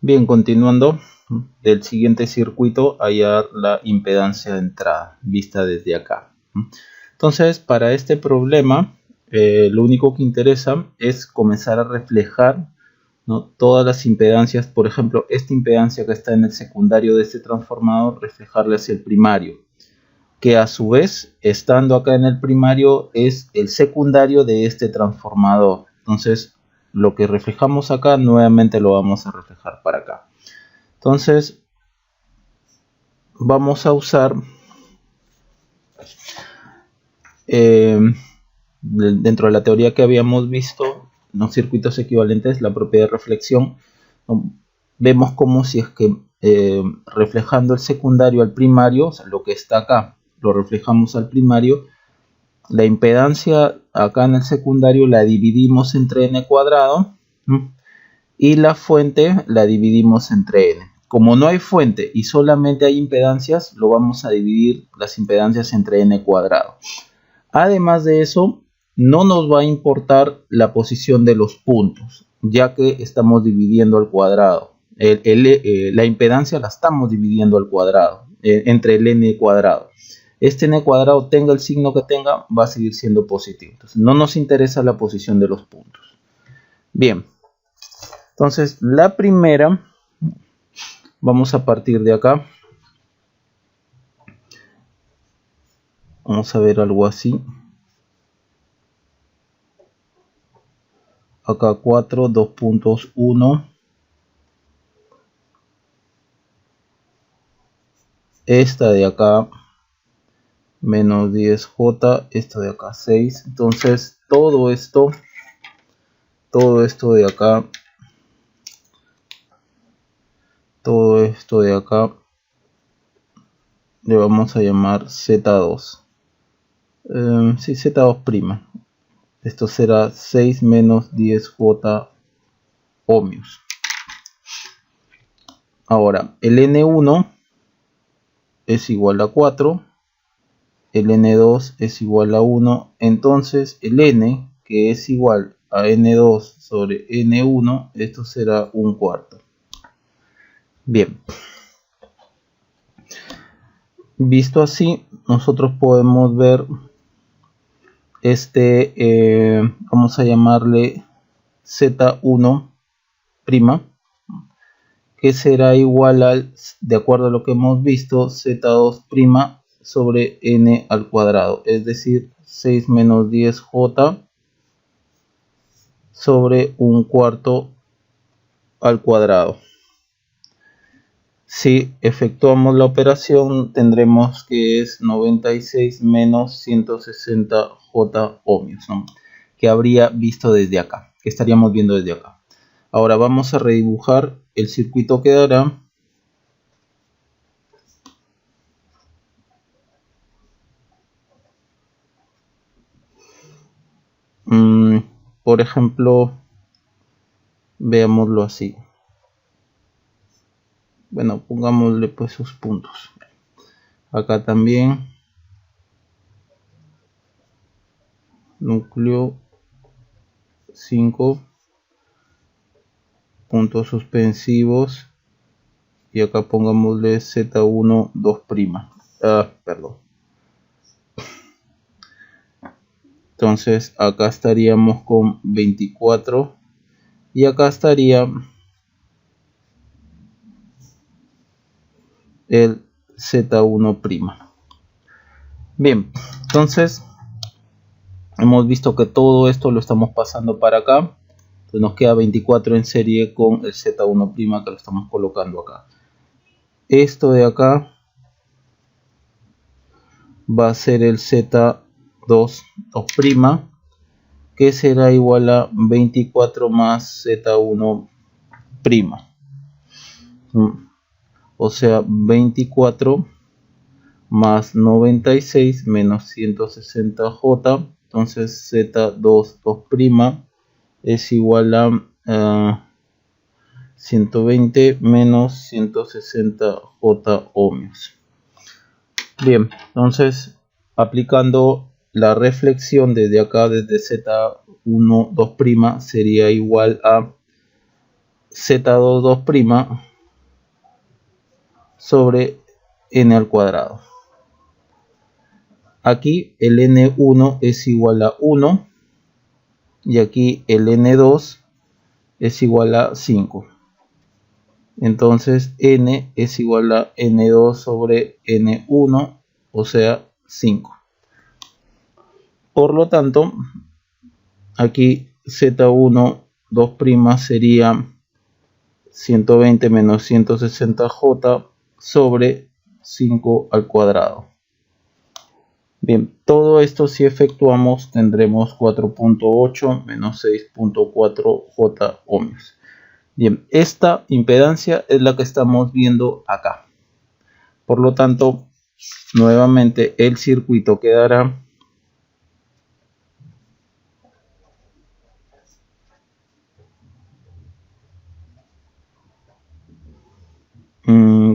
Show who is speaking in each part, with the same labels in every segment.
Speaker 1: Bien, continuando del siguiente circuito, hallar la impedancia de entrada vista desde acá. Entonces, para este problema, lo único que interesa es comenzar a reflejar, ¿no?, todas las impedancias. Por ejemplo, esta impedancia que está en el secundario de este transformador, reflejarla hacia el primario, que a su vez, estando acá en el primario, es el secundario de este transformador. Entonces, lo que reflejamos acá, nuevamente lo vamos a reflejar para acá. Entonces, vamos a usar dentro de la teoría que habíamos visto, los circuitos equivalentes, la propiedad de reflexión. Vemos como si es que reflejando el secundario al primario, o sea, lo que está acá, lo reflejamos al primario, la impedancia acá en el secundario la dividimos entre n cuadrado, y la fuente la dividimos entre n. Como no hay fuente y solamente hay impedancias, lo vamos a dividir las impedancias entre n cuadrado. Además de eso, no nos va a importar la posición de los puntos, ya que estamos dividiendo al cuadrado. La impedancia la estamos dividiendo al cuadrado, entre el n cuadrado. Este n cuadrado, tenga el signo que tenga, va a seguir siendo positivo. Entonces, no nos interesa la posición de los puntos. Bien, entonces la primera, vamos a partir de acá. Vamos a ver algo así. Acá 4, 2 puntos, 1. Esta de acá menos 10J, esta de acá 6. Entonces todo esto de acá, todo esto de acá le vamos a llamar Z2. Sí, Z2'. Esto será 6 menos 10J ohmios. Ahora, el N1 es igual a 4. El N2 es igual a 1. Entonces, el N, que es igual a N2 sobre N1, esto será 1/4. Bien. Visto así, nosotros podemos ver vamos a llamarle Z1', que será igual al, de acuerdo a lo que hemos visto, Z2' sobre n al cuadrado, es decir, 6 menos 10J sobre 1/4 al cuadrado. Si efectuamos la operación, tendremos que es 96 menos 160J ohmios, ¿no?, que habría visto desde acá, que estaríamos viendo desde acá. Ahora vamos a redibujar el circuito que dará. Por ejemplo, veámoslo así. Bueno, pongámosle pues sus puntos. Acá también. Núcleo 5. Puntos suspensivos. Y acá pongámosle Z1 2'. Perdón. Entonces acá estaríamos con 24. Y acá estaría el Z1'. Bien, entonces hemos visto que todo esto lo estamos pasando para acá. Entonces nos queda 24 en serie con el Z1', que lo estamos colocando acá. Esto de acá va a ser el Z2', que será igual a 24 más Z1'. O sea, 24 más 96 menos 160J. Entonces Z2', es igual a 120 menos 160J ohmios. Bien, entonces aplicando la reflexión desde acá, desde Z1 2', sería igual a Z22' sobre n al cuadrado. Aquí el n1 es igual a 1 y aquí el n2 es igual a 5. Entonces n es igual a n2 sobre n1, o sea 5. Por lo tanto, aquí Z1 2' sería 120 menos 160J sobre 5 al cuadrado. Bien, todo esto si efectuamos tendremos 4.8 menos 6.4 J ohmios. Bien, esta impedancia es la que estamos viendo acá. Por lo tanto, nuevamente el circuito quedará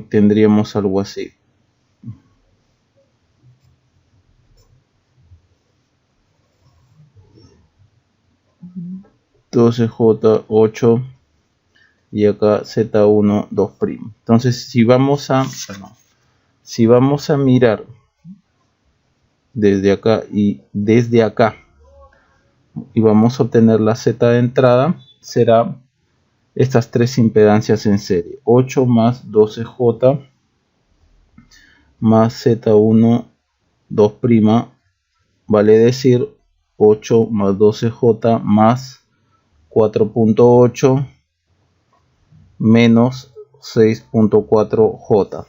Speaker 1: tendríamos algo así. J8 y acá Z1 2'. Entonces si vamos a mirar desde acá y desde acá y vamos a obtener la Z de entrada, será estas tres impedancias en serie: 8 más 12J más Z1 2', vale decir 8 más 12J más 4.8 menos 6.4J.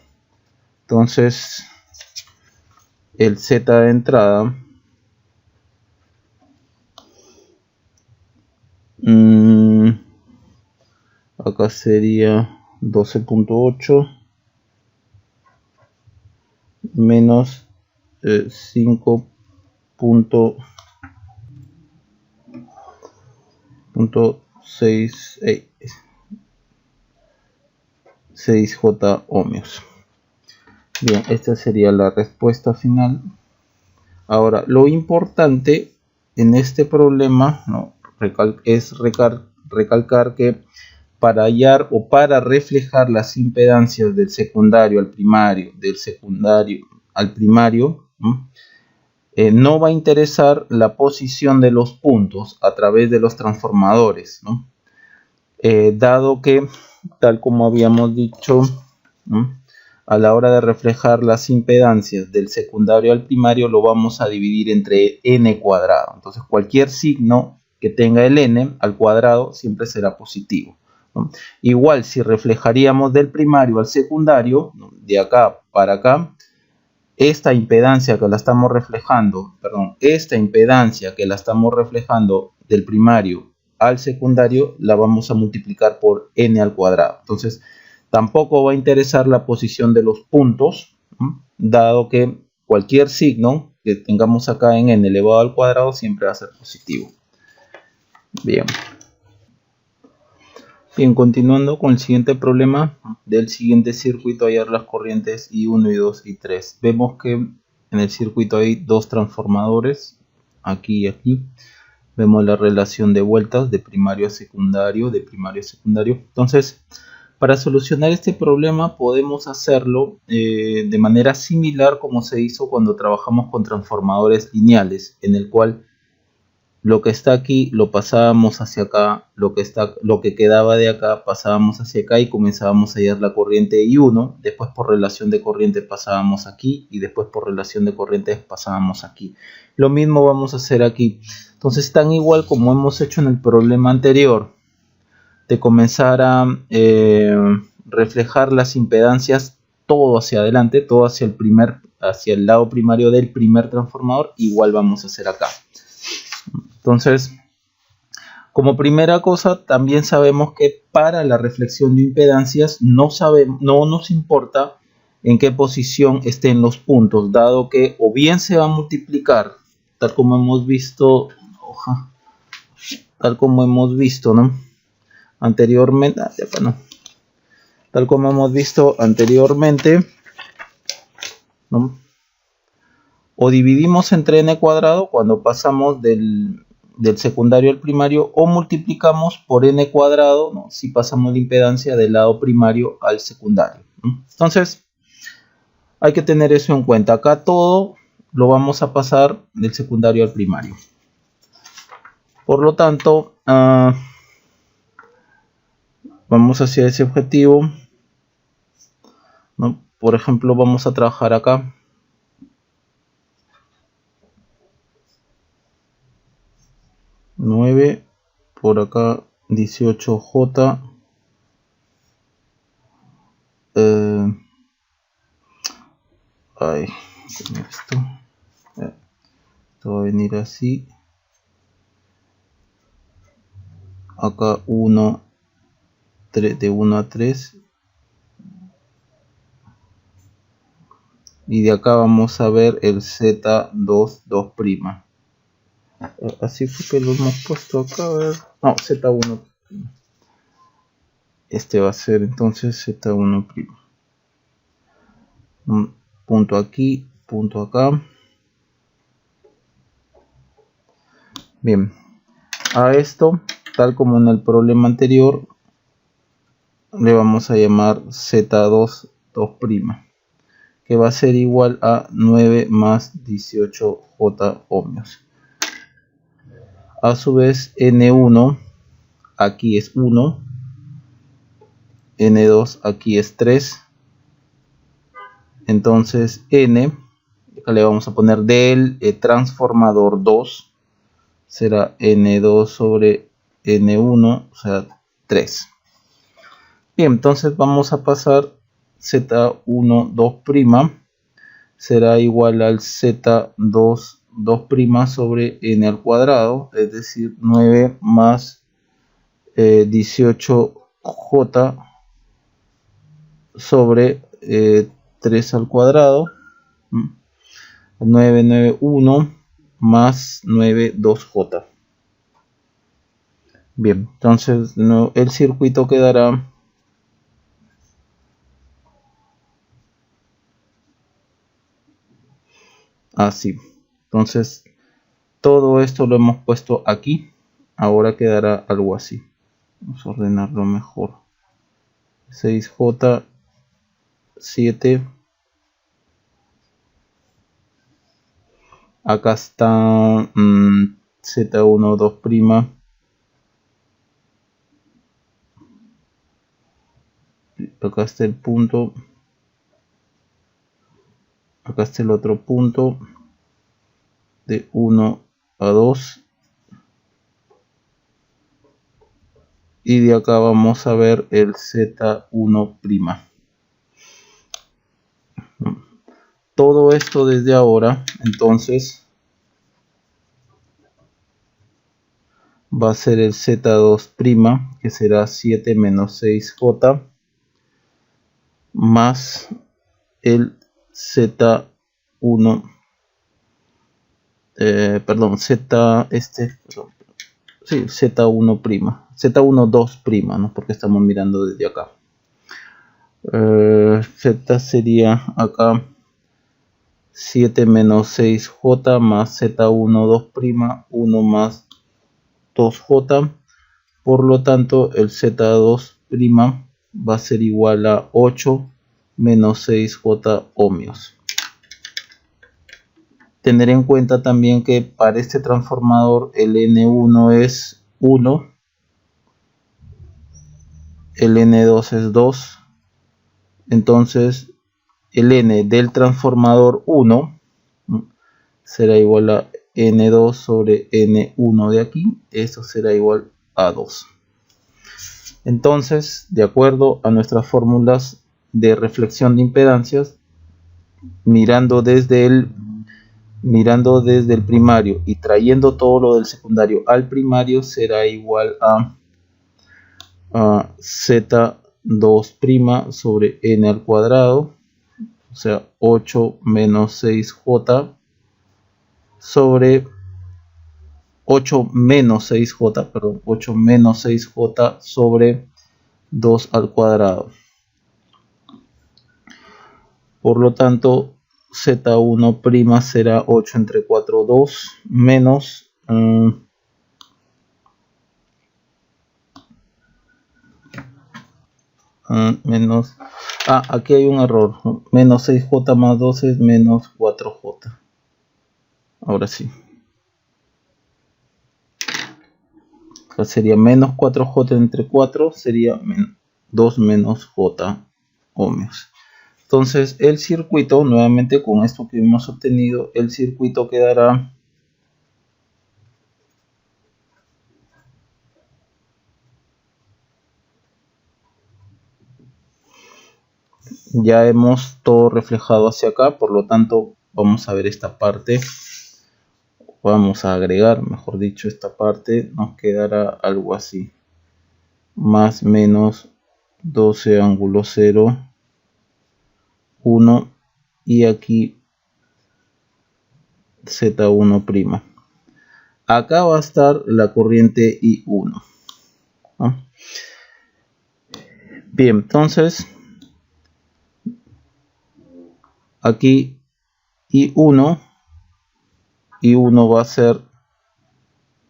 Speaker 1: Entonces el Z de entrada acá sería 12.8 menos 5.6J ohmios. Bien, esta sería la respuesta final. Ahora, lo importante en este problema, ¿no?, es recalcar que para hallar o para reflejar las impedancias del secundario al primario, del secundario al primario, no va a interesar la posición de los puntos a través de los transformadores, ¿no? Dado que, tal como habíamos dicho, ¿no?, a la hora de reflejar las impedancias del secundario al primario lo vamos a dividir entre n cuadrado. Entonces cualquier signo que tenga el n al cuadrado siempre será positivo, ¿no? Igual si reflejaríamos del primario al secundario, ¿no?, de acá para acá, esta impedancia que la estamos reflejando del primario al secundario la vamos a multiplicar por n al cuadrado. Entonces tampoco va a interesar la posición de los puntos, ¿no?, dado que cualquier signo que tengamos acá en n elevado al cuadrado siempre va a ser positivo. Bien, continuando con el siguiente problema del siguiente circuito, hallar las corrientes I1, I2 y 3. Vemos que en el circuito hay dos transformadores, aquí y aquí. Vemos la relación de vueltas de primario a secundario, Entonces, para solucionar este problema podemos hacerlo de manera similar como se hizo cuando trabajamos con transformadores lineales, en el cual lo que está aquí lo pasábamos hacia acá, lo que quedaba de acá pasábamos hacia acá y comenzábamos a hallar la corriente I1, después por relación de corriente pasábamos aquí y después por relación de corriente pasábamos aquí. Lo mismo vamos a hacer aquí. Entonces, tan igual como hemos hecho en el problema anterior, de comenzar a reflejar las impedancias todo hacia adelante, todo hacia el lado primario del primer transformador, igual vamos a hacer acá. Entonces, como primera cosa, también sabemos que para la reflexión de impedancias no nos importa en qué posición estén los puntos, dado que o bien se va a multiplicar, tal como hemos visto, ¿no?, anteriormente, ¿no?, o dividimos entre n cuadrado cuando pasamos del del secundario al primario, o multiplicamos por n cuadrado, ¿no?, si pasamos la impedancia del lado primario al secundario, ¿no? Entonces hay que tener eso en cuenta. Acá todo lo vamos a pasar del secundario al primario. Por lo tanto, vamos hacia ese objetivo, ¿no? Por ejemplo, vamos a trabajar acá. Por acá 18J. Esto va a venir así. Acá 1, de 1 a 3. Y de acá vamos a ver el Z2, 2'. Así fue que lo hemos puesto acá, a ver. No, Z1. Este va a ser entonces Z1'. Un punto aquí, punto acá. Bien, a esto, tal como en el problema anterior, le vamos a llamar Z2, 2', que va a ser igual a 9 más 18J ohmios. A su vez, N1 aquí es 1, N2 aquí es 3. Entonces N, acá le vamos a poner del transformador 2, será N2 sobre N1, o sea 3. Bien, entonces vamos a pasar Z1, 2', será igual al Z2, 2' sobre N al cuadrado, es decir, 9 más 18J sobre 3 al cuadrado, 991 más 9, 2J. Bien, entonces no, el circuito quedará así. Entonces todo esto lo hemos puesto aquí. Ahora quedará algo así. Vamos a ordenarlo mejor. 6J, 7. Acá está Z1, 2'. Acá está el punto. Acá está el otro punto. De 1 a 2. Y de acá vamos a ver el Z1'. Todo esto desde ahora, entonces, va a ser el Z2', que será 7 menos 6J, más el Z1, perdón, Z1', Z1, 2', ¿no? Porque estamos mirando desde acá. Z sería acá 7 menos 6J más Z1, 2', 1 más 2J. Por lo tanto, el Z2' va a ser igual a 8 menos 6J ohmios. Tener en cuenta también que para este transformador el N1 es 1, el N2 es 2. Entonces el N del transformador 1 será igual a N2 sobre N1 de aquí. Esto será igual a 2. Entonces, de acuerdo a nuestras fórmulas de reflexión de impedancias, mirando desde el primario y trayendo todo lo del secundario al primario, será igual a Z2' sobre N al cuadrado, o sea 8 menos 6J sobre 8 menos 6J sobre 2 al cuadrado. Por lo tanto, Z1' será 8 entre 4, 2, menos Menos, aquí hay un error, menos 6J más 12 es menos 4J. Ahora sí. Acá sería menos 4J entre 4, sería 2 menos J ohmios. Entonces el circuito, nuevamente con esto que hemos obtenido, el circuito quedará ya hemos todo reflejado hacia acá, por lo tanto vamos a ver esta parte, vamos a agregar, mejor dicho, esta parte, nos quedará algo así, más menos 12 ángulo 0, 1 y aquí Z1'. Acá va a estar la corriente I1. ¿No? Bien, entonces aquí I1 va a ser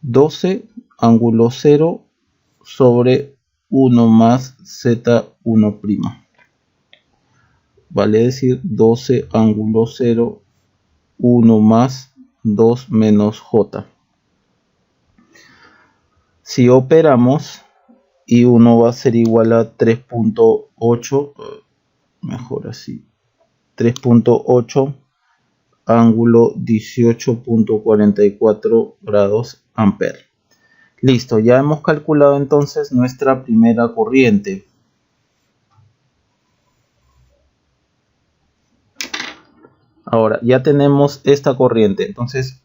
Speaker 1: 12 ángulo 0 sobre 1 más Z1'. Vale decir 12 ángulo 0, 1 más 2 menos J. Si operamos, I1 va a ser igual a 3.8, mejor así, 3.8 ángulo 18.44 grados amperes. Listo, ya hemos calculado entonces nuestra primera corriente. Ahora, ya tenemos esta corriente, entonces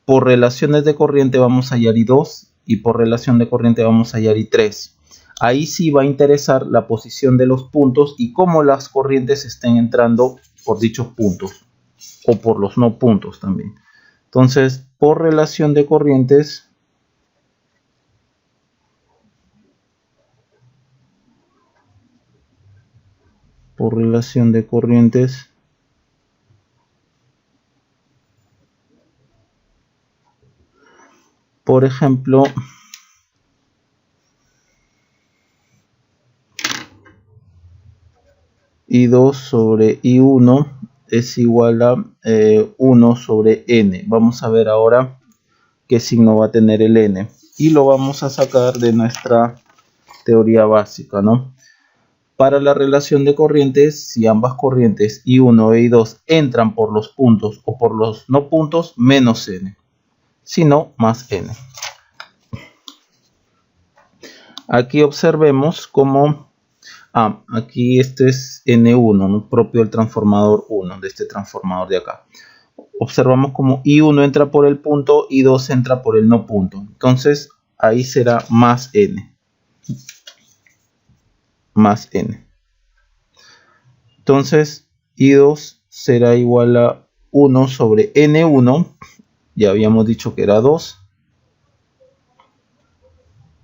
Speaker 1: por relaciones de corriente vamos a hallar I2 y por relación de corriente vamos a hallar I3. Ahí sí va a interesar la posición de los puntos y cómo las corrientes estén entrando por dichos puntos o por los no puntos también. Entonces, por relación de corrientes, por ejemplo, I2 sobre I1 es igual a 1 sobre N. Vamos a ver ahora qué signo va a tener el N. Y lo vamos a sacar de nuestra teoría básica, ¿no? Para la relación de corrientes, si ambas corrientes I1 e I2 entran por los puntos o por los no puntos, menos N. Si no, más N. Aquí observemos cómo... aquí este es N1, ¿no? Propio del transformador 1, de este transformador de acá. Observamos como I1 entra por el punto, I2 entra por el no punto. Entonces, ahí será más N. Más N. Entonces, I2 será igual a 1 sobre N1. Ya habíamos dicho que era 2.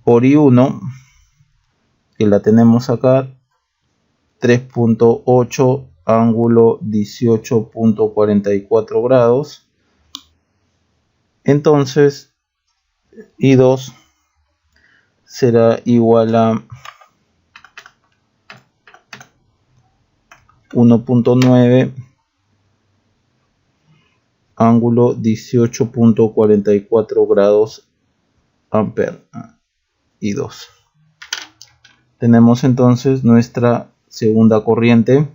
Speaker 1: Por I1, que la tenemos acá, 3.8 ángulo 18.44 grados. Entonces I2 será igual a 1.9 ángulo 18.44 grados amperes. I2. Tenemos entonces nuestra segunda corriente.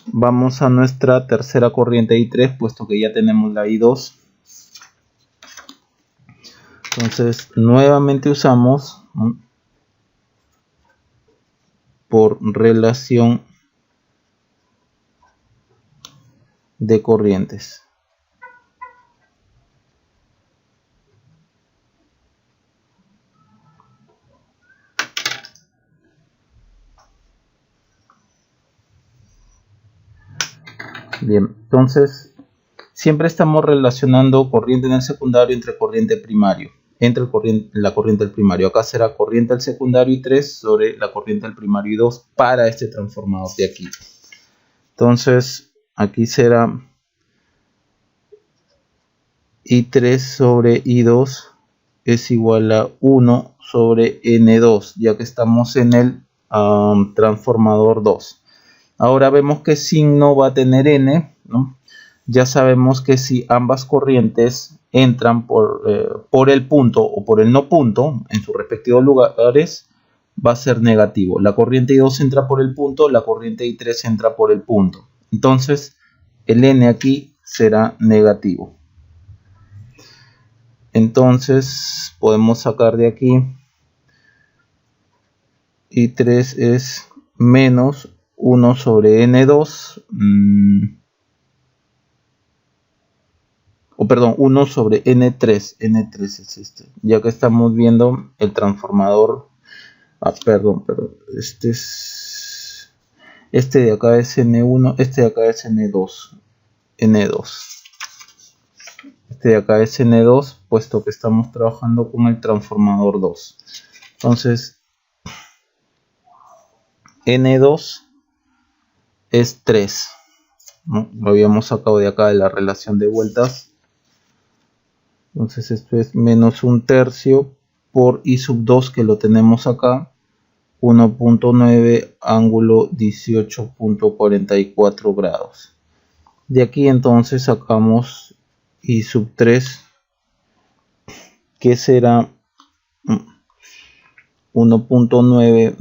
Speaker 1: Vamos a nuestra tercera corriente I3, puesto que ya tenemos la I2. Entonces, nuevamente usamos por relación de corrientes. Bien, entonces siempre estamos relacionando corriente en el secundario entre corriente primario, la corriente del primario. Acá será corriente del secundario I3 sobre la corriente del primario I2 para este transformador de aquí. Entonces aquí será I3 sobre I2 es igual a 1 sobre N2, ya que estamos en el transformador 2. Ahora vemos qué signo va a tener N, ¿no? Ya sabemos que si ambas corrientes entran por el punto o por el no punto en sus respectivos lugares, va a ser negativo. La corriente I2 entra por el punto, la corriente I3 entra por el punto. Entonces, el N aquí será negativo. Entonces, podemos sacar de aquí I3 es menos 1 sobre N2. Perdón, 1 sobre N3. N3 es este. Ya que estamos viendo el transformador. Perdón. Este de acá es N1. Este de acá es N2. Este de acá es N2, puesto que estamos trabajando con el transformador 2. Entonces, N2 es 3. ¿No? Lo habíamos sacado de acá de la relación de vueltas. Entonces esto es menos 1/3 por I sub 2, que lo tenemos acá, 1.9 ángulo 18.44 grados. De aquí entonces sacamos I sub 3, que será 1.9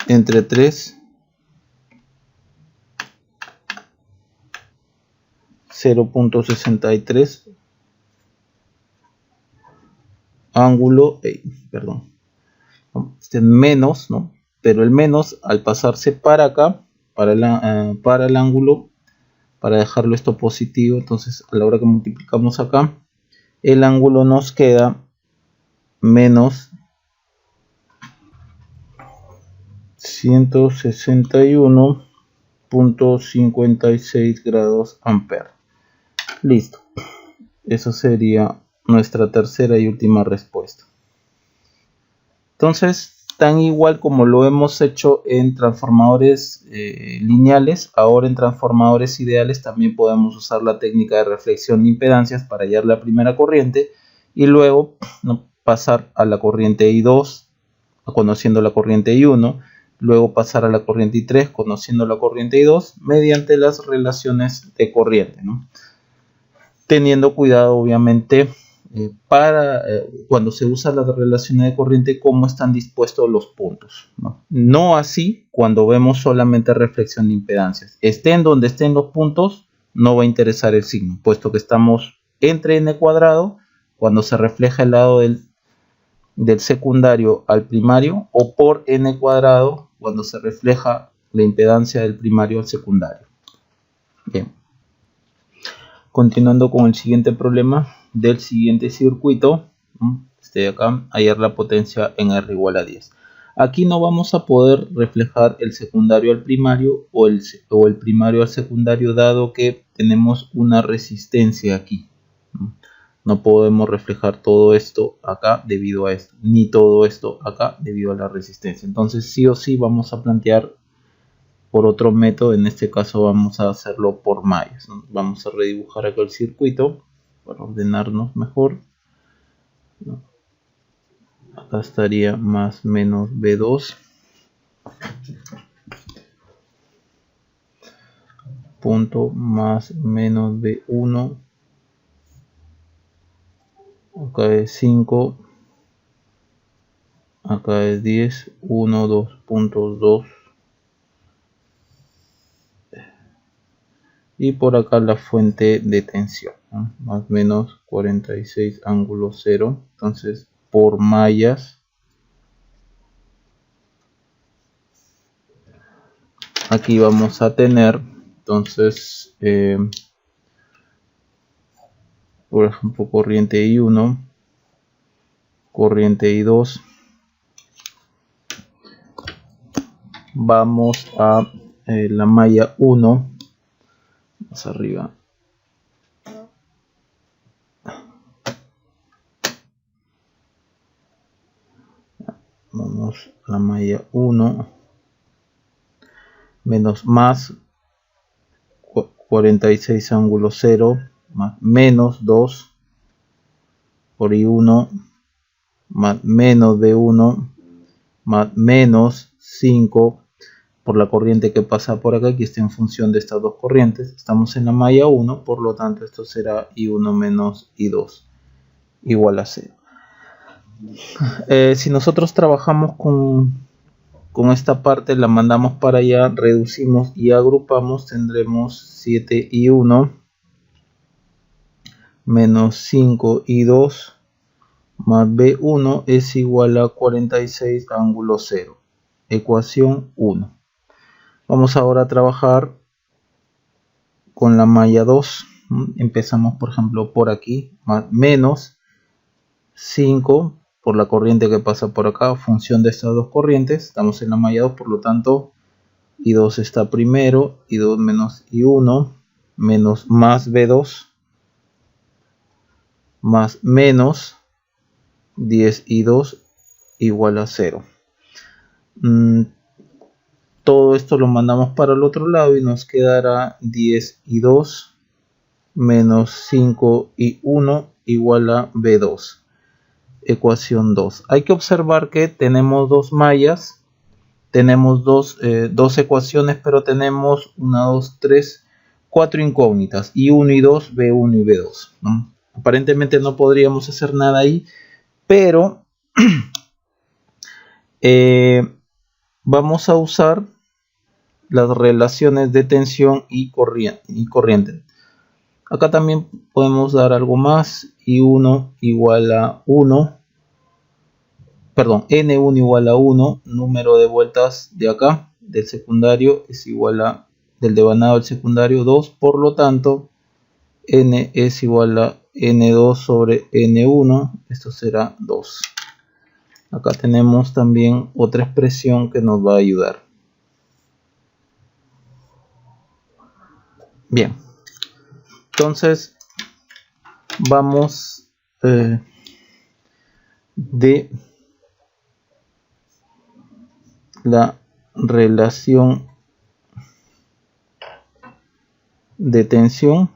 Speaker 1: entre 3, 0.63 ángulo, este menos, ¿no? Pero el menos, al pasarse para acá, para el ángulo, para dejarlo esto positivo, entonces a la hora que multiplicamos acá, el ángulo nos queda menos 161.56 grados ampere. Listo. Eso sería nuestra tercera y última respuesta. Entonces, tan igual como lo hemos hecho en transformadores lineales, ahora en transformadores ideales también podemos usar la técnica de reflexión de impedancias para hallar la primera corriente y luego pasar a la corriente I2 conociendo la corriente I1, luego pasar a la corriente I3 conociendo la corriente I2 mediante las relaciones de corriente, ¿no? Teniendo cuidado obviamente para cuando se usa la relación de corriente, cómo están dispuestos los puntos, no así cuando vemos solamente reflexión de impedancias. Estén donde estén los puntos, no va a interesar el signo, puesto que estamos entre n cuadrado cuando se refleja el lado del secundario al primario, o por n cuadrado cuando se refleja la impedancia del primario al secundario. Bien. Continuando con el siguiente problema del siguiente circuito, este de acá, hallar la potencia en R igual a 10. Aquí no vamos a poder reflejar el secundario al primario o el primario al secundario, dado que tenemos una resistencia aquí. No podemos reflejar todo esto acá debido a esto, ni todo esto acá debido a la resistencia. Entonces sí o sí vamos a plantear por otro método. En este caso vamos a hacerlo por mallas, ¿no? Vamos a redibujar acá el circuito para ordenarnos mejor. Acá estaría más menos B2 punto más menos B1. Acá es 5, acá es 10, 1, 2.2 y por acá la fuente de tensión, ¿no? Más o menos 46 ángulo 0. Entonces por mallas aquí vamos a tener entonces por ejemplo corriente I1, corriente I2. Vamos a la malla 1 más arriba. Vamos a la malla 1 menos más 46 ángulo 0 más menos 2 por I1 más menos B1 más menos 5 por la corriente que pasa por acá, que está en función de estas dos corrientes. Estamos en la malla 1, por lo tanto esto será I1 menos I2 igual a 0. Si nosotros trabajamos con esta parte, la mandamos para allá, reducimos y agrupamos, tendremos 7I1 menos 5I2 más B1 es igual a 46 ángulo 0. Ecuación 1. Vamos ahora a trabajar con la malla 2. Empezamos, por ejemplo, por aquí, más menos 5 por la corriente que pasa por acá, función de estas dos corrientes. Estamos en la malla 2, por lo tanto, I2 está primero, I2 menos I1, menos más B2, más menos 10I2 igual a 0. Todo esto lo mandamos para el otro lado y nos quedará 10I2 menos 5I1 igual a B2. Ecuación 2. Hay que observar que tenemos dos mallas, tenemos dos ecuaciones, pero tenemos 1, 2, 3, 4 incógnitas, I1 y 2, B1 y B2, ¿no? Aparentemente no podríamos hacer nada ahí, pero vamos a usar las relaciones de tensión y corriente. Acá también podemos dar algo más, I1 igual a 1, perdón, N1 igual a 1, número de vueltas de acá, del secundario, es igual a, del devanado del secundario, 2, por lo tanto, N es igual a N2 sobre N1, esto será 2. Acá tenemos también otra expresión que nos va a ayudar. Bien, entonces vamos de la relación de tensión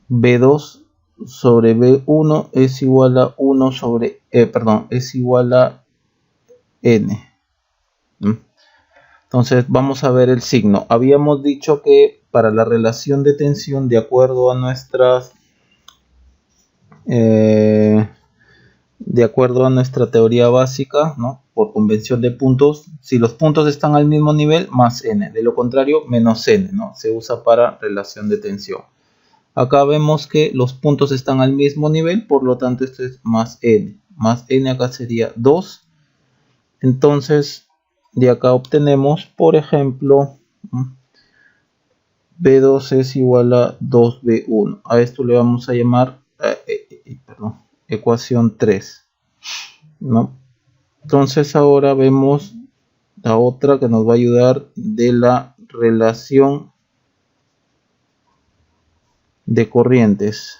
Speaker 1: B2 sobre B1 es igual a 1 sobre, es igual a N. Entonces vamos a ver el signo. Habíamos dicho que para la relación de tensión, de acuerdo a nuestras de acuerdo a nuestra teoría básica, ¿no? Por convención de puntos, si los puntos están al mismo nivel, más n, de lo contrario, menos n, ¿no? Se usa para relación de tensión. Acá vemos que los puntos están al mismo nivel, por lo tanto esto es más n acá sería 2. Entonces de acá obtenemos, por ejemplo, B2 es igual a 2B1. A esto le vamos a llamar ecuación 3, ¿no? Entonces ahora vemos la otra que nos va a ayudar de la relación de corrientes.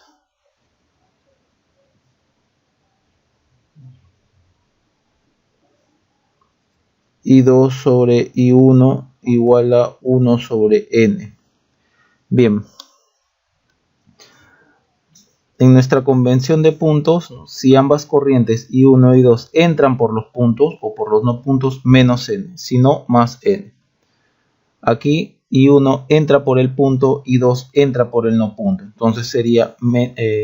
Speaker 1: I2 sobre I1 igual a 1 sobre N. Bien. En nuestra convención de puntos, si ambas corrientes I1 y I2 entran por los puntos o por los no puntos, menos N, si no, más N. Aquí I1 entra por el punto, I2 entra por el no punto, entonces sería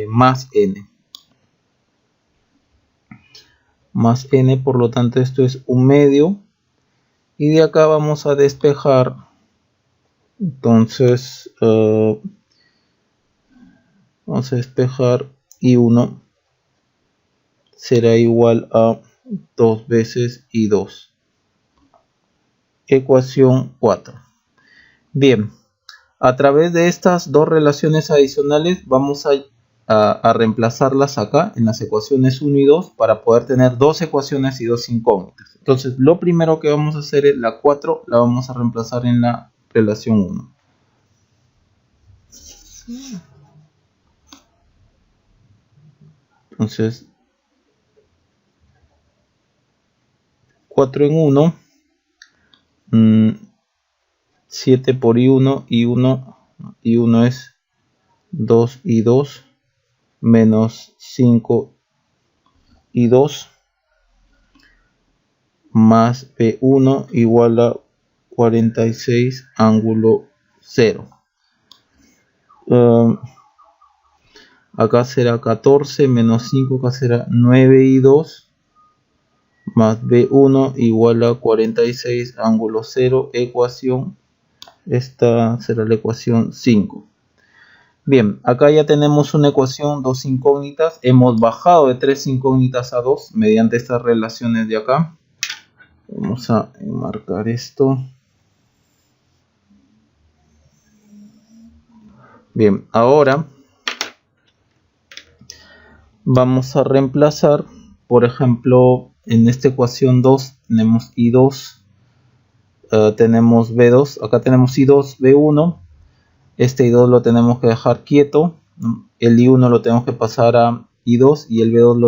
Speaker 1: más N. Más N, por lo tanto esto es 1/2. Y de acá vamos a despejar. Entonces vamos a despejar I1 será igual a 2 veces I2. Ecuación 4. Bien, a través de estas dos relaciones adicionales vamos a reemplazarlas acá en las ecuaciones 1 y 2 para poder tener dos ecuaciones y dos incógnitas. Entonces lo primero que vamos a hacer es la 4 la vamos a reemplazar en la relación 1. Entonces 4 en 1 7 por i1, i1 es 2 y 2 menos 5 y 2 más b1 igual a 46 ángulo 0. Acá será 14 menos 5, acá será 9 y 2 más b1 igual a 46 ángulo 0, ecuación. Esta será la ecuación 5. Bien, acá ya tenemos una ecuación, dos incógnitas. Hemos bajado de 3 incógnitas a 2 mediante estas relaciones de acá. Vamos a enmarcar esto. Bien, ahora vamos a reemplazar, por ejemplo, en esta ecuación 2 tenemos i2, tenemos b2, acá tenemos i2, b1. Este i2 lo tenemos que dejar quieto, el i1 lo tenemos que pasar a i2 y el b2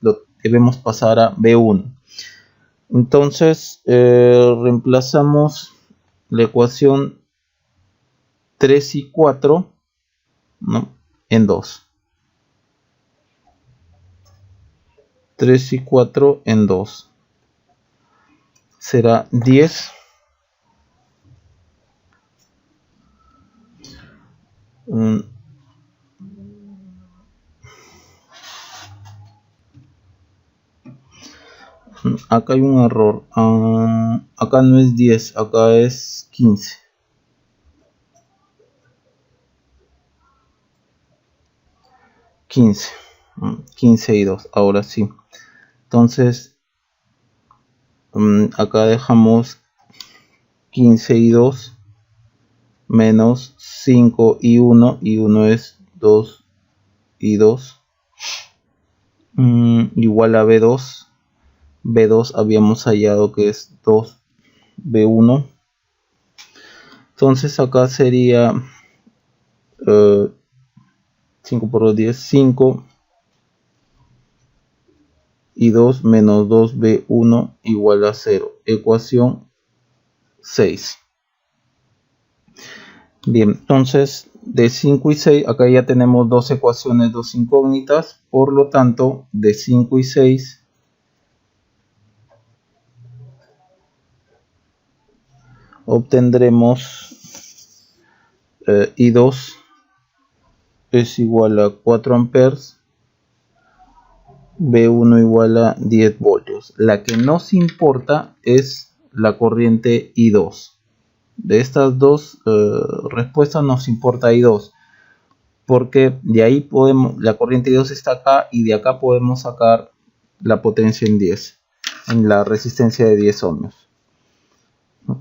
Speaker 1: lo debemos pasar a b1. Entonces reemplazamos la ecuación 3 y 4, ¿no?, en 2. 3 y 4 en 2 será 10 acá hay un error, acá no es 10, acá es 15. 15 y 2, ahora sí. Entonces acá dejamos 15 y 2 menos 5 y 1, y 1 es 2 y 2, igual a b2. b2 habíamos hallado que es 2 b1. Entonces acá sería 5 por 10, 5 y 2 menos 2b1 igual a 0, ecuación 6. Bien, entonces de 5 y 6 acá ya tenemos dos ecuaciones, dos incógnitas. Por lo tanto, de 5 y 6 obtendremos I2 es igual a 4 amperes, B1 igual a 10 voltios. La que nos importa es la corriente I2. De estas dos respuestas nos importa I2, porque de ahí podemos, la corriente I2 está acá y de acá podemos sacar la potencia en 10, en la resistencia de 10 ohmios.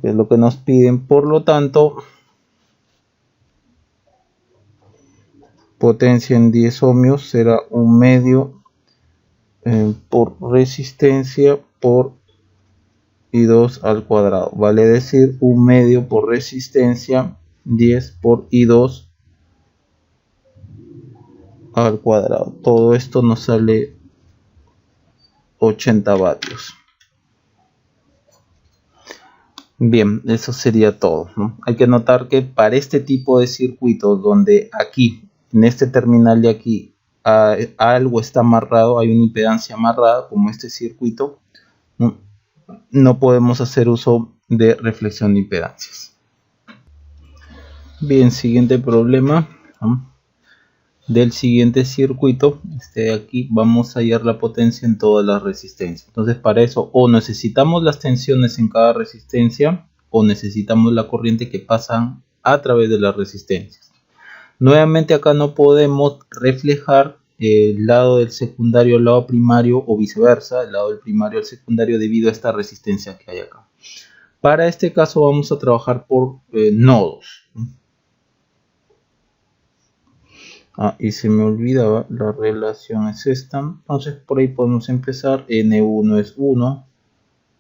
Speaker 1: Es lo que nos piden. Por lo tanto, potencia en 10 ohmios será 1 medio por resistencia por I2 al cuadrado. Vale decir 1 medio por resistencia 10 por I2 al cuadrado. Todo esto nos sale 80 vatios. Bien, eso sería todo, ¿no? Hay que notar que para este tipo de circuitos donde aquí, en este terminal de aquí, algo está amarrado, hay una impedancia amarrada como este circuito, no podemos hacer uso de reflexión de impedancias. Bien, siguiente problema, ¿no?, del siguiente circuito. Este de aquí vamos a hallar la potencia en todas las resistencias. Entonces para eso o necesitamos las tensiones en cada resistencia o necesitamos la corriente que pasa a través de las resistencias. Nuevamente acá no podemos reflejar el lado del secundario al lado primario o viceversa, el lado del primario al secundario, debido a esta resistencia que hay acá. Para este caso vamos a trabajar por nodos. Y se me olvidaba, la relación es esta. Entonces por ahí podemos empezar. N1 es 1,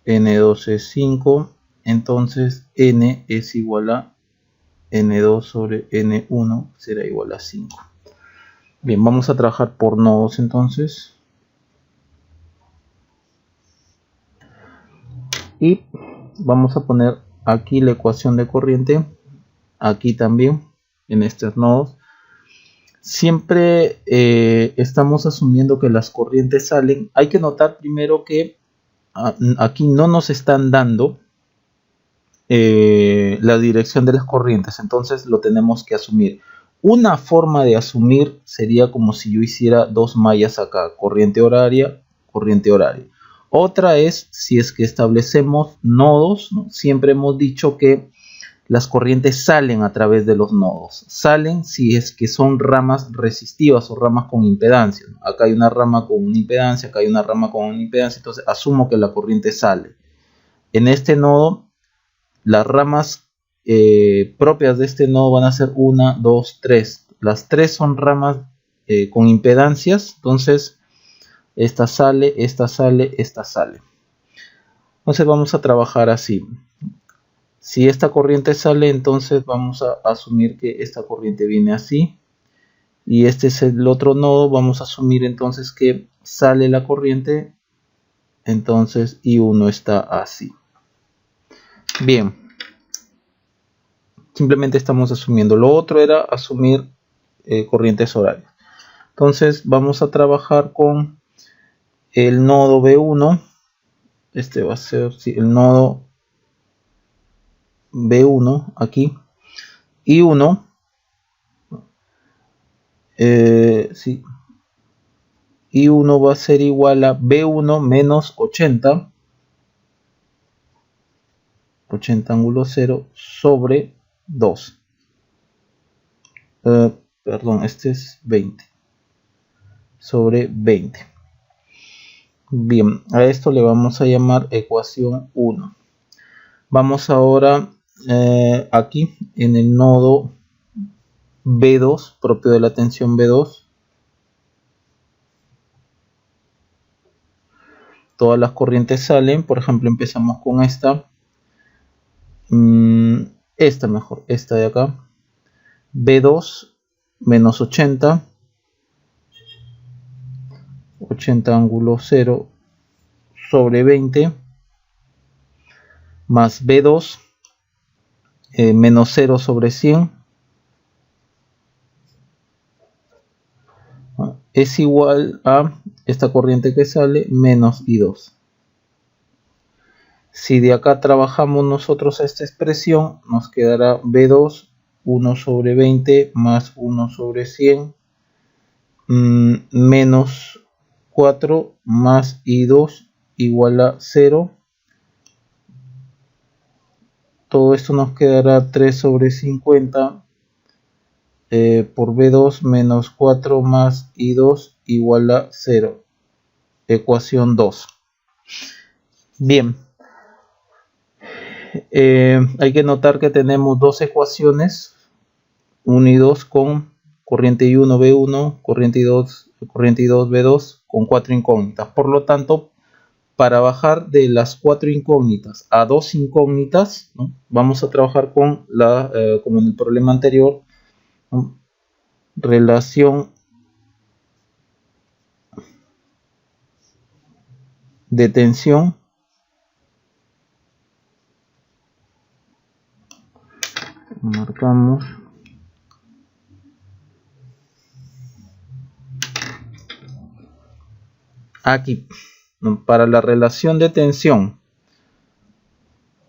Speaker 1: N2 es 5, entonces N es igual a N2 sobre N1, será igual a 5. Bien, vamos a trabajar por nodos entonces. Y vamos a poner aquí la ecuación de corriente, aquí también, en estos nodos. Siempre estamos asumiendo que las corrientes salen. Hay que notar primero que aquí no nos están dando la dirección de las corrientes, entonces lo tenemos que asumir. Una forma de asumir sería como si yo hiciera dos mallas acá, corriente horaria, corriente horaria. Otra es si es que establecemos nodos, ¿no? Siempre hemos dicho que las corrientes salen a través de los nodos. Salen si es que son ramas resistivas o ramas con impedancia. Acá hay una rama con una impedancia, acá hay una rama con una impedancia, entonces asumo que la corriente sale. En este nodo, las ramas propias de este nodo van a ser 1, 2, 3. Las 3 son ramas con impedancias, entonces esta sale, esta sale, esta sale. Entonces vamos a trabajar así. Si esta corriente sale, entonces vamos a asumir que esta corriente viene así. Y este es el otro nodo, vamos a asumir entonces que sale la corriente. Entonces I1 está así. Bien. Simplemente estamos asumiendo. Lo otro era asumir corrientes horarias. Entonces vamos a trabajar con el nodo B1. Este va a ser el nodo B1 aquí. I1. Sí. I1 va a ser igual a B1 menos 80. 80 ángulo 0 sobre 2. Perdón, este es 20. Sobre 20. Bien, a esto le vamos a llamar ecuación 1. Vamos ahora aquí en el nodo B2, propio de la tensión B2. Todas las corrientes salen, por ejemplo empezamos con esta. Esta mejor, esta de acá. B2 menos 80. 80 ángulo 0 sobre 20 más B2 menos 0 sobre 100 es igual a esta corriente que sale menos I2. Si de acá trabajamos nosotros esta expresión, nos quedará B2 1 sobre 20 más 1 sobre 100 menos 4 más I2 igual a 0. Todo esto nos quedará 3 sobre 50 por B2 menos 4 más I2 igual a 0. Ecuación 2. Bien. Hay que notar que tenemos dos ecuaciones. 1 y 2 con corriente I1 B1, corriente I2 B2 con 4 incógnitas. Por lo tanto, para bajar de las 4 incógnitas a 2 incógnitas, ¿no? Vamos a trabajar con como en el problema anterior, ¿no? Relación de tensión marcamos aquí, ¿no? Para la relación de tensión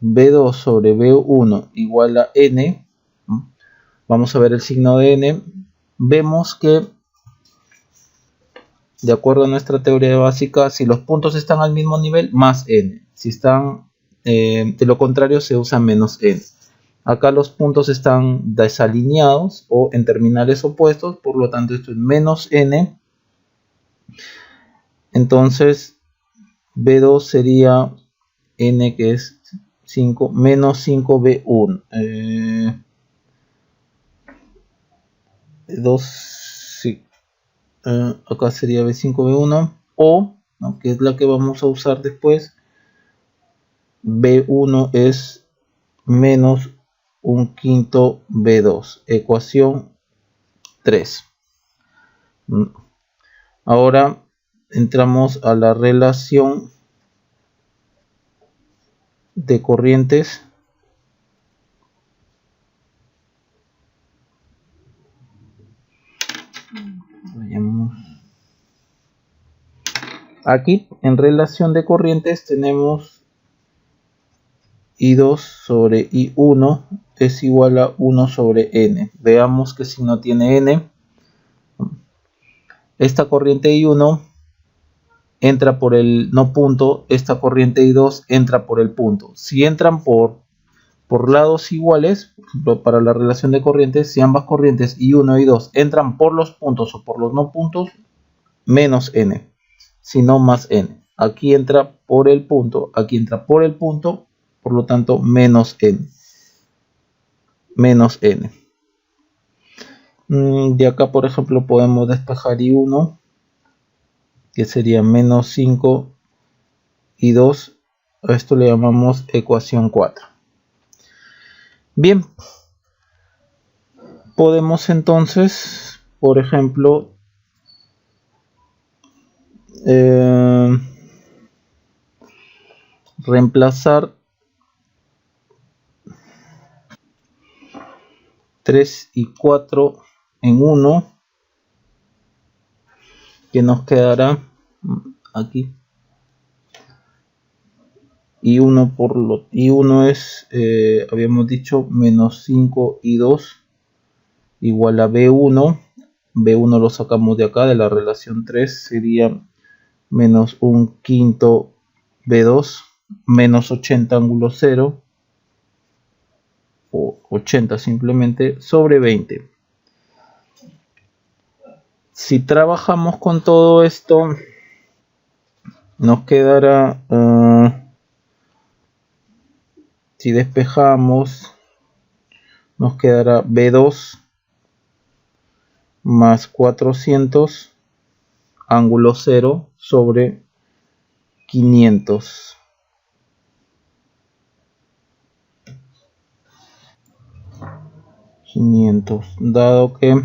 Speaker 1: B2 sobre B1 igual a N, ¿no? Vamos a ver el signo de N. Vemos que de acuerdo a nuestra teoría básica, si los puntos están al mismo nivel, más n. Si están de lo contrario, se usa menos n. Acá los puntos están desalineados o en terminales opuestos, por lo tanto esto es menos n. Entonces B2 sería n, que es 5, menos 5B1. 2, sí. Acá sería B5B1 o, ¿no?, que es la que vamos a usar después, B1 es menos 1/5 B2, ecuación 3. Ahora entramos a la relación de corrientes Aquí en relación de corrientes tenemos I2 sobre I1 es igual a 1 sobre N. Veamos que si no tiene N, esta corriente I1 entra por el no punto, esta corriente I2 entra por el punto. Si entran por lados iguales, por ejemplo, para la relación de corrientes, si ambas corrientes I1 y I2 entran por los puntos o por los no puntos, menos N, si no más N. Aquí entra por el punto, aquí entra por el punto, por lo tanto menos N. Menos N. De acá, por ejemplo, podemos despejar I1, que sería menos 5 I2. A esto le llamamos ecuación 4. Bien, podemos entonces, por ejemplo, reemplazar 3 y 4 en 1, que nos quedará aquí. Y 1 por lo y 1 es, habíamos dicho, menos 5 y 2 igual a B1. B1 lo sacamos de acá, de la relación 3, sería menos 1/5 B2, menos 80 ángulo 0, o 80 simplemente, sobre 20. Si trabajamos con todo esto, nos quedará, si despejamos, nos quedará B2 más 400 ángulo 0 sobre 500. Dado que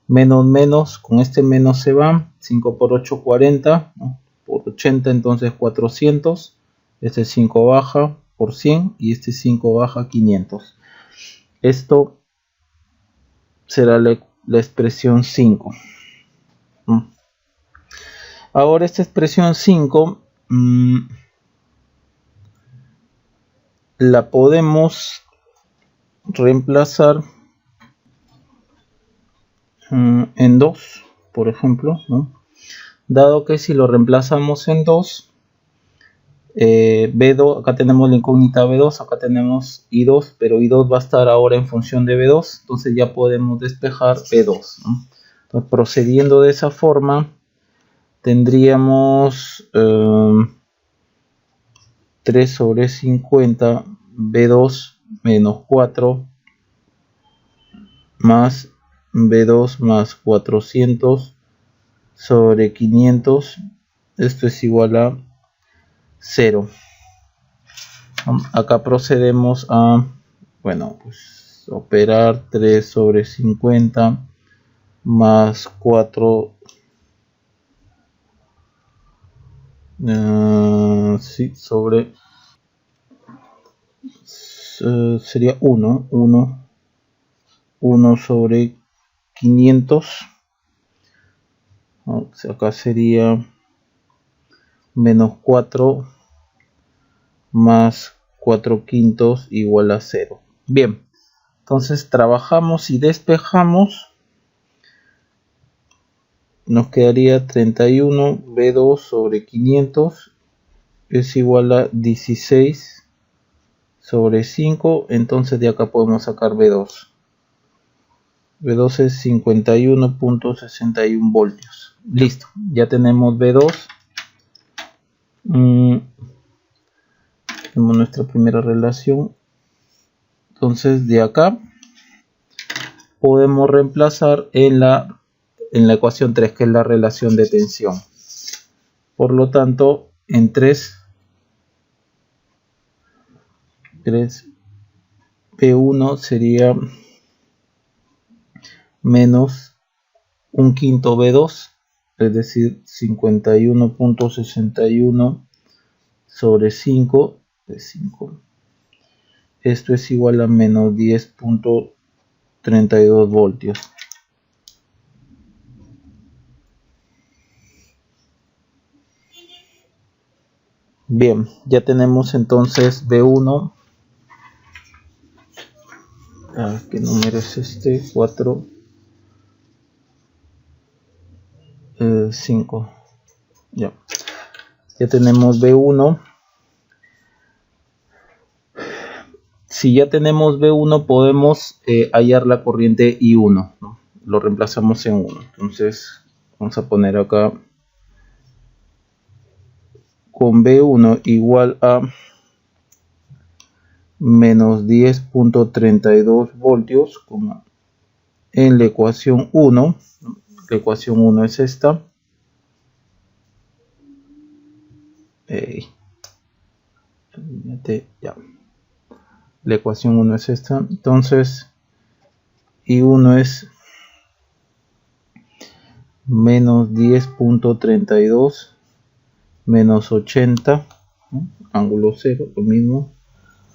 Speaker 1: menos menos, con este menos se va, 5 por 8 40, ¿no? Por 80 entonces 400, este 5 baja por 100 y este 5 baja 500. Esto será la expresión 5. Ahora esta expresión 5 la podemos reemplazar en 2, por ejemplo, ¿no? Dado que si lo reemplazamos en 2, B2, acá tenemos la incógnita B2, acá tenemos I2, pero I2 va a estar ahora en función de B2, entonces ya podemos despejar B2, ¿no? Entonces, procediendo de esa forma, tendríamos 3 sobre 50 B2 menos 4 más B2 más 400 sobre 500. Esto es igual a 0. Acá procedemos a, bueno, pues operar 3 sobre 50 más 4, sí, sobre, sería 1 sobre 500. Acá sería menos 4 más 4/5 igual a 0. Bien, entonces trabajamos y despejamos. Nos quedaría 31 B2 sobre 500 es igual a 16 sobre 5. Entonces de acá podemos sacar B2. B2 es 51.61 voltios. Listo, ya tenemos B2. Tenemos nuestra primera relación. Entonces de acá podemos reemplazar en la ecuación 3, que es la relación de tensión. Por lo tanto, en 3 P1 sería menos 1/5 B2, es decir, 51.61 sobre 5 de 5. Esto es igual a menos 10.32 voltios. Bien, ya tenemos entonces B1. ¿Qué número es este? 4, 5. Ya tenemos B1. Si ya tenemos B1, podemos hallar la corriente I1, ¿no? Lo reemplazamos en 1. Entonces vamos a poner acá con B1 igual a menos 10.32 voltios en la ecuación 1. La ecuación 1 es esta. Ya. La ecuación 1 es esta. Entonces I1 es menos 10.32 menos 80, ¿no? Ángulo 0, lo mismo,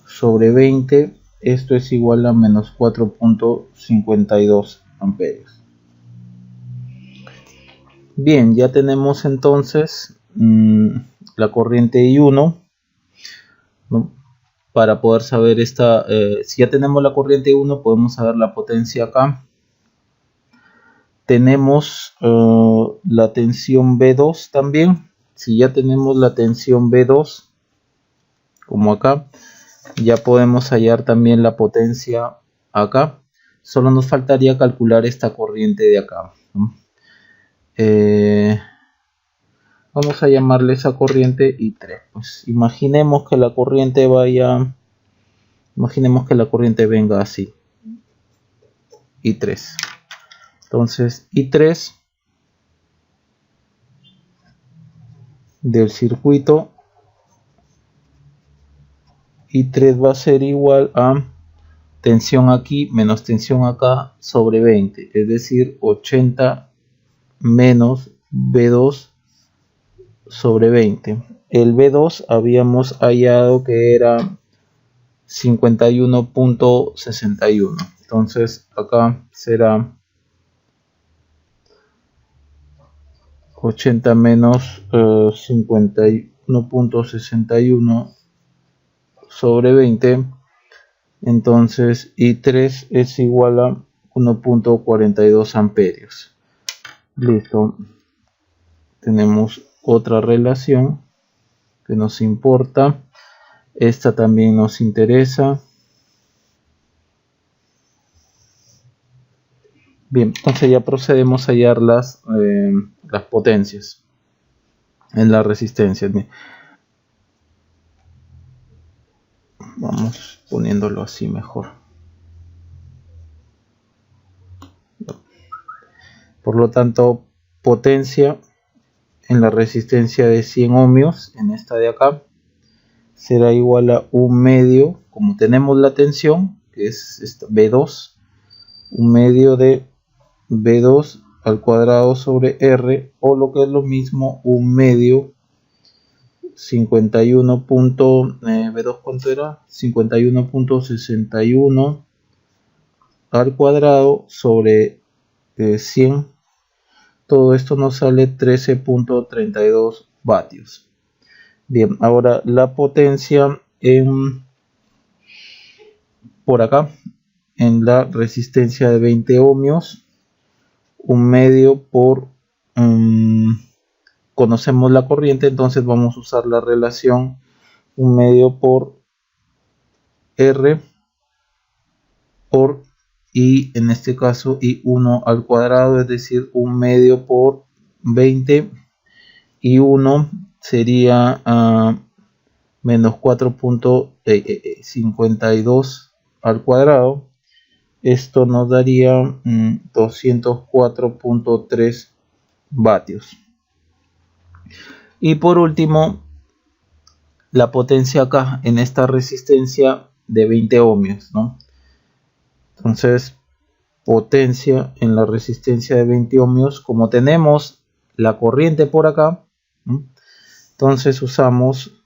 Speaker 1: sobre 20. Esto es igual a menos 4.52 amperios. Bien, ya tenemos entonces la corriente I1, ¿no? Para poder saber esta, si ya tenemos la corriente I1, podemos saber la potencia acá. Tenemos la tensión B2 también. Si ya tenemos la tensión B2, como acá, ya podemos hallar también la potencia acá. Solo nos faltaría calcular esta corriente de acá, ¿no? Vamos a llamarle esa corriente I3. Pues imaginemos que la corriente venga así, I3. Entonces I3 del circuito, I3 va a ser igual a tensión aquí menos tensión acá sobre 20, es decir, 80 menos B2 sobre 20. El B2 habíamos hallado que era 51.61. Entonces acá será 80 menos 51.61 sobre 20. Entonces I3 es igual a 1.42 amperios. Listo. Tenemos otra relación que nos importa. Esta también nos interesa. Bien, entonces ya procedemos a hallar las potencias en la resistencia. Bien. Vamos poniéndolo así mejor. Por lo tanto, potencia en la resistencia de 100 ohmios, en esta de acá, será igual a 1 medio, como tenemos la tensión, que es esta, B2, 1 medio de B2 al cuadrado sobre R, o lo que es lo mismo, 1 medio 51. B2 ¿cuánto era? 51.61 al cuadrado sobre 100. Todo esto nos sale 13.32 vatios. Bien, ahora la potencia por acá, en la resistencia de 20 ohmios, 1 medio por conocemos la corriente, entonces vamos a usar la relación 1 medio por R por I, en este caso I1 al cuadrado, es decir, 1 medio por 20, y 1 sería menos 4.52 al cuadrado. Esto nos daría 204.3 vatios. Y por último, la potencia acá en esta resistencia de 20 ohmios, ¿no? Entonces, potencia en la resistencia de 20 ohmios, como tenemos la corriente por acá, ¿no? Entonces usamos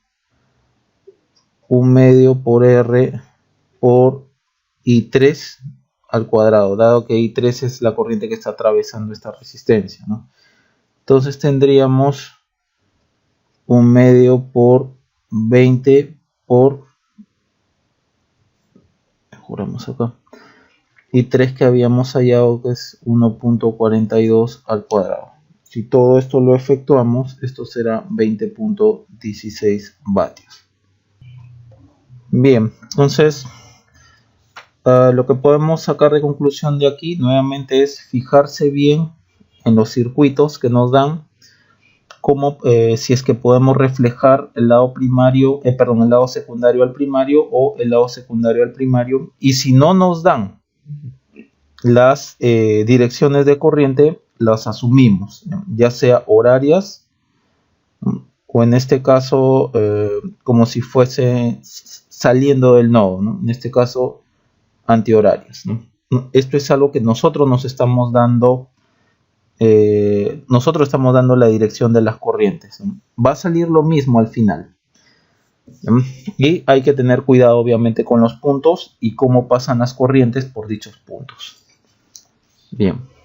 Speaker 1: 1 medio por R por I3 al cuadrado, dado que I3 es la corriente que está atravesando esta resistencia, ¿no? Entonces tendríamos 1 medio por 20 por, mejoramos acá, y 3 que habíamos hallado, que es 1.42 al cuadrado. Si todo esto lo efectuamos, esto será 20.16 vatios. Bien, entonces lo que podemos sacar de conclusión de aquí nuevamente es fijarse bien en los circuitos que nos dan, como si es que podemos reflejar el lado primario, el lado secundario al primario o el lado secundario al primario, y si no nos dan las direcciones de corriente, las asumimos, ya sea horarias o en este caso como si fuese saliendo del nodo, ¿no? En este caso antihorarias, ¿no? Esto es algo que nosotros nos estamos dando, nosotros estamos dando la dirección de las corrientes, ¿no? Va a salir lo mismo al final, ¿no? Y hay que tener cuidado obviamente con los puntos y cómo pasan las corrientes por dichos puntos. Bien.